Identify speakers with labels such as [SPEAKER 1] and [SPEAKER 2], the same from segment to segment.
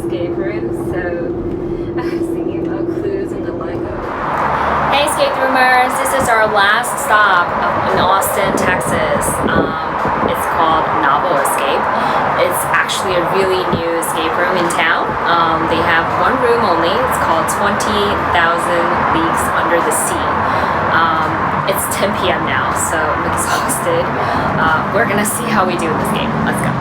[SPEAKER 1] escape room, so I was thinking about clues and the Lego.
[SPEAKER 2] Hey escape roomers, this is our last stop in Austin, Texas. It's called Novel Escape. It's actually a really new escape room in town. They have one room only. It's called 20,000 Leagues Under the Sea. It's 10 p.m. now, so I'm exhausted. We're gonna see how we do in this game. Let's go.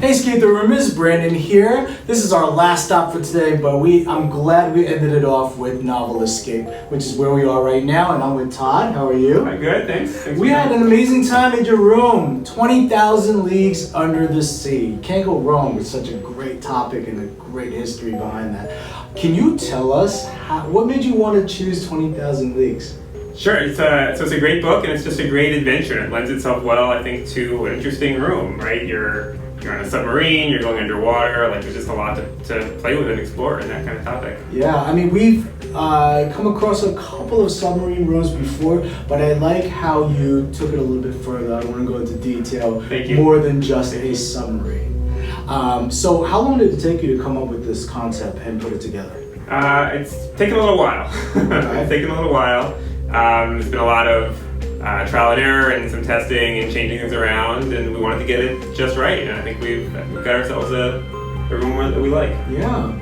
[SPEAKER 3] Hey ESCAPETHEROOMers, Brandon here. This is our last stop for today, but I'm glad we ended it off with Novel Escape, which is where we are right now, and I'm with Todd. How are you?
[SPEAKER 4] I'm good, thanks.
[SPEAKER 3] We had an amazing time at your room. 20,000 Leagues Under the Sea. Can't go wrong with such a great topic and a great history behind that. Can you tell us what made you want to choose 20,000 Leagues?
[SPEAKER 4] Sure, it's a great book and it's just a great adventure. It lends itself well, I think, to an interesting room, right? You're on a submarine, you're going underwater, like there's just a lot to play with and explore in that kind of topic.
[SPEAKER 3] Yeah, I mean, we've come across a couple of submarine rooms before, but I like how you took it a little bit further. I don't want to go into detail.
[SPEAKER 4] Thank you.
[SPEAKER 3] More than just a submarine. So how long did it take you to come up with this concept and put it together?
[SPEAKER 4] It's taken a little while. It's taken a little while. There's been a lot of trial and error and some testing and changing things around, and we wanted to get it just right, and I think we've got ourselves a room that we like.
[SPEAKER 3] Yeah.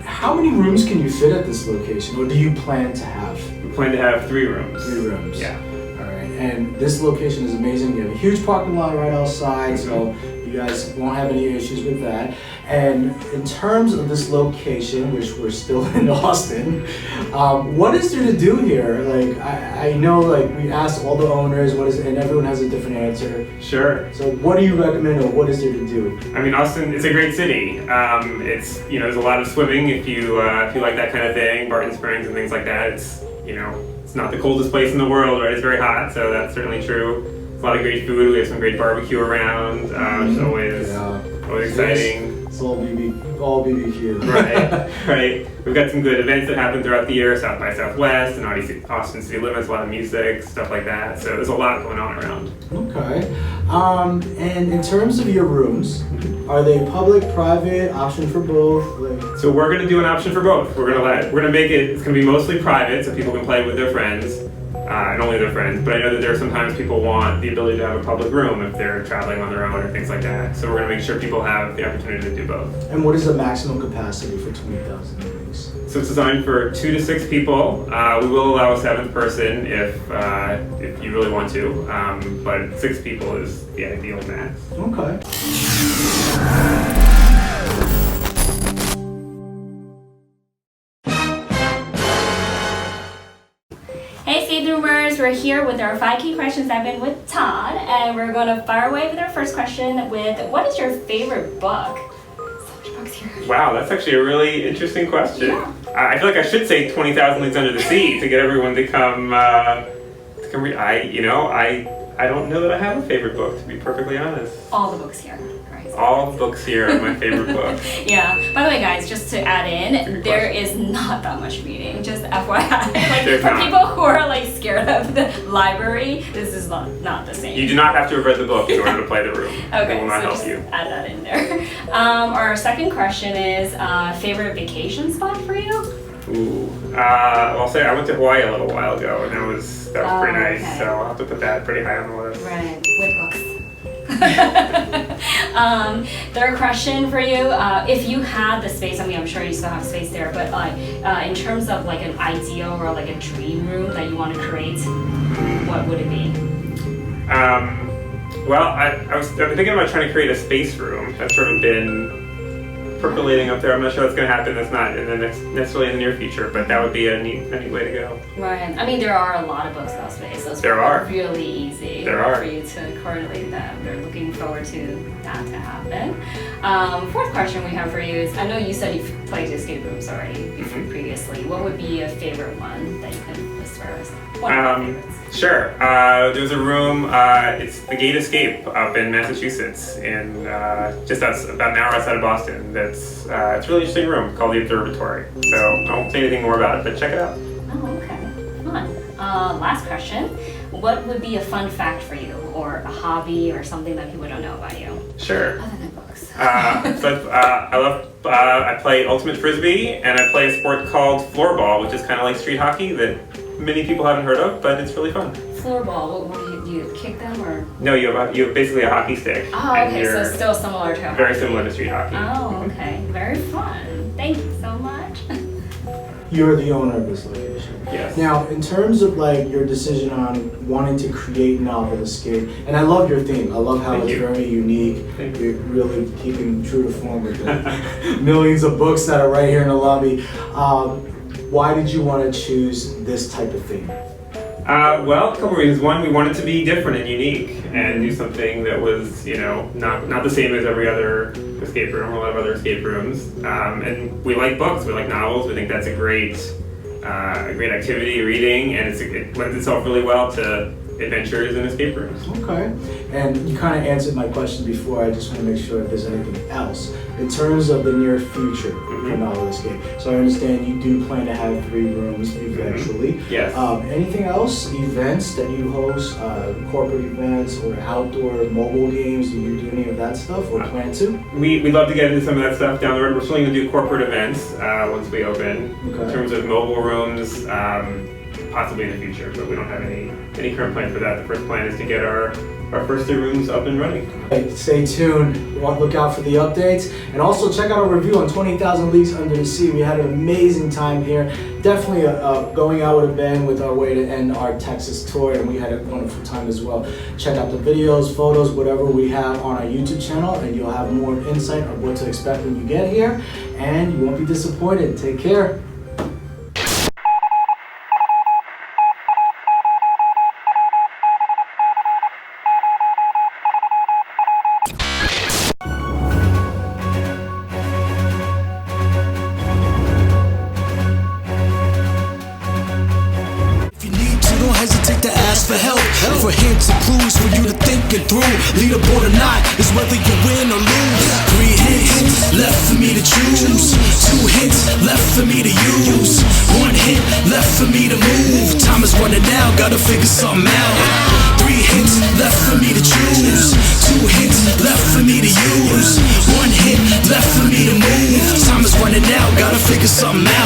[SPEAKER 3] How many rooms can you fit at this location, or do you plan to have?
[SPEAKER 4] We plan to have 3 rooms.
[SPEAKER 3] 3 rooms.
[SPEAKER 4] Yeah.
[SPEAKER 3] All right, and this location is amazing. You have a huge parking lot right outside, so you guys won't have any issues with that. And in terms of this location, which we're still in Austin, what is there to do here? Like, I know, like, we asked all the owners, and everyone has a different answer.
[SPEAKER 4] Sure.
[SPEAKER 3] So what do you recommend, or what is there to do?
[SPEAKER 4] I mean, Austin, it's a great city. It's, there's a lot of swimming if you like that kind of thing, Barton Springs and things like that. It's, it's not the coldest place in the world, right? It's very hot, so that's certainly true. There's a lot of great food. We have some great barbecue around, which is always exciting.
[SPEAKER 3] It's all BBQ.
[SPEAKER 4] Right. We've got some good events that happen throughout the year, South by Southwest and Austin City Limits, a lot of music, stuff like that. So there's a lot going on around.
[SPEAKER 3] Okay. And in terms of your rooms, are they public, private, option for both?
[SPEAKER 4] So we're gonna do an option for both. We're gonna make it. It's gonna be mostly private, so people can play with their friends. And only their friends, but I know that there are sometimes people want the ability to have a public room if they're traveling on their own or things like that. So we're going to make sure people have the opportunity to do both.
[SPEAKER 3] And what is the maximum capacity for 20,000 rooms?
[SPEAKER 4] So it's designed for 2 to 6 people. We will allow a 7th person if you really want to, but 6 people is the ideal max.
[SPEAKER 3] Okay.
[SPEAKER 2] Hey ESCAPETHEROOMers, we're here with our 5 key questions. I've been with Todd, and we're going to fire away with our first question with, what is your favorite book? So much books here.
[SPEAKER 4] Wow, that's actually a really interesting question.
[SPEAKER 2] Yeah.
[SPEAKER 4] I feel like I should say 20,000 Leagues Under the Sea to get everyone to come read. I don't know that I have a favorite book, to be perfectly honest.
[SPEAKER 2] All the books here. Right.
[SPEAKER 4] All the books here are my favorite book.
[SPEAKER 2] Yeah. By the way, guys, just to add in, there is not that much reading. Just FYI, for people who are scared of the library, this is not the same.
[SPEAKER 4] You do not have to have read the book in order to play the room.
[SPEAKER 2] Okay,
[SPEAKER 4] it will not
[SPEAKER 2] so
[SPEAKER 4] help
[SPEAKER 2] just
[SPEAKER 4] you.
[SPEAKER 2] Add that in there. Our second question is favorite vacation spot for you?
[SPEAKER 4] Ooh. I'll say I went to Hawaii a little while ago, and that was pretty nice.
[SPEAKER 2] Okay.
[SPEAKER 4] So I'll have to put that pretty high on the list.
[SPEAKER 2] Right, with books. Third question for you, if you had the space, I mean, I'm sure you still have space there, but in terms of an ideal or a dream room that you want to create, what would it be?
[SPEAKER 4] Well, I've been thinking about trying to create a space room. That's sort of been percolating up there. I'm not sure that's going to happen. That's not necessarily in the near future, but that would be a neat way to go.
[SPEAKER 2] Right. I mean, there are a lot of books about space. Those
[SPEAKER 4] There are.
[SPEAKER 2] Really easy for you to correlate them. We're looking forward to that to happen. Fourth question we have for you is, I know you said you've played escape rooms already previously. What would be a favorite one that you can this first. One of my favorites.
[SPEAKER 4] Sure. There's a room. It's the Gate Escape up in Massachusetts, in just about an hour outside of Boston. It's a really interesting room called the Observatory. So I won't say anything more about it, but check it out.
[SPEAKER 2] Oh, okay. Fun. Last question. What would be a fun fact for you, or a hobby, or something that people don't know about you?
[SPEAKER 4] Sure.
[SPEAKER 2] Other than books.
[SPEAKER 4] I play ultimate frisbee, and I play a sport called floorball, which is kind of like street hockey that many people haven't heard of, but it's really fun.
[SPEAKER 2] Floorball. What do you kick them or?
[SPEAKER 4] No, you have basically a hockey stick.
[SPEAKER 2] Oh,
[SPEAKER 4] and
[SPEAKER 2] okay.
[SPEAKER 4] you're
[SPEAKER 2] So still similar to
[SPEAKER 4] very similar to street hockey.
[SPEAKER 2] Oh, okay. Very fun. Thank you so much.
[SPEAKER 3] You're the owner of this location.
[SPEAKER 4] Yes.
[SPEAKER 3] Now, in terms of like your decision on wanting to create Novel Escape, and I love your theme. I love how
[SPEAKER 4] Thank
[SPEAKER 3] it's
[SPEAKER 4] you.
[SPEAKER 3] very unique.
[SPEAKER 4] Thank
[SPEAKER 3] You're really keeping true to form with the millions of books that are right here in the lobby. Why did you want to choose this type of theme?
[SPEAKER 4] Well, a couple reasons. One, we wanted to be different and unique and do something that was, not the same as every other escape room or a lot of other escape rooms. And we like books. We like novels. We think that's a great activity, reading, and it lends itself really well to adventures and escape rooms.
[SPEAKER 3] Okay. And you kind of answered my question before. I just want to make sure if there's anything else in terms of the near future for Novel Escape. So I understand you do plan to have 3 rooms eventually.
[SPEAKER 4] Yes.
[SPEAKER 3] Anything else? Events that you host, corporate events or outdoor mobile games? Do you do any of that stuff or plan to?
[SPEAKER 4] We'd love to get into some of that stuff down the road. We're still going to do corporate events once we open.
[SPEAKER 3] Okay.
[SPEAKER 4] In terms of mobile rooms, possibly in the future, but we don't have any current plans for that. The first plan is to get our first 3 rooms up and running.
[SPEAKER 3] Hey, stay tuned. Look out for the updates. And also check out our review on 20,000 Leagues Under the Sea. We had an amazing time here. Definitely going out with a bang with our way to end our Texas tour, and we had a wonderful time as well. Check out the videos, photos, whatever we have on our YouTube channel, and you'll have more insight of what to expect when you get here, and you won't be disappointed. Take care.
[SPEAKER 5] For help, for hints and clues for you to think it through. Leaderboard or not is whether you win or lose. 3 hints left for me to choose. 2 hints left for me to use. 1 hint left for me to move. Time is running out, gotta figure something out. 3 hints left for me to choose. 2 hints left for me to use. 1 hint left for me to move. Time is running out, gotta figure something out.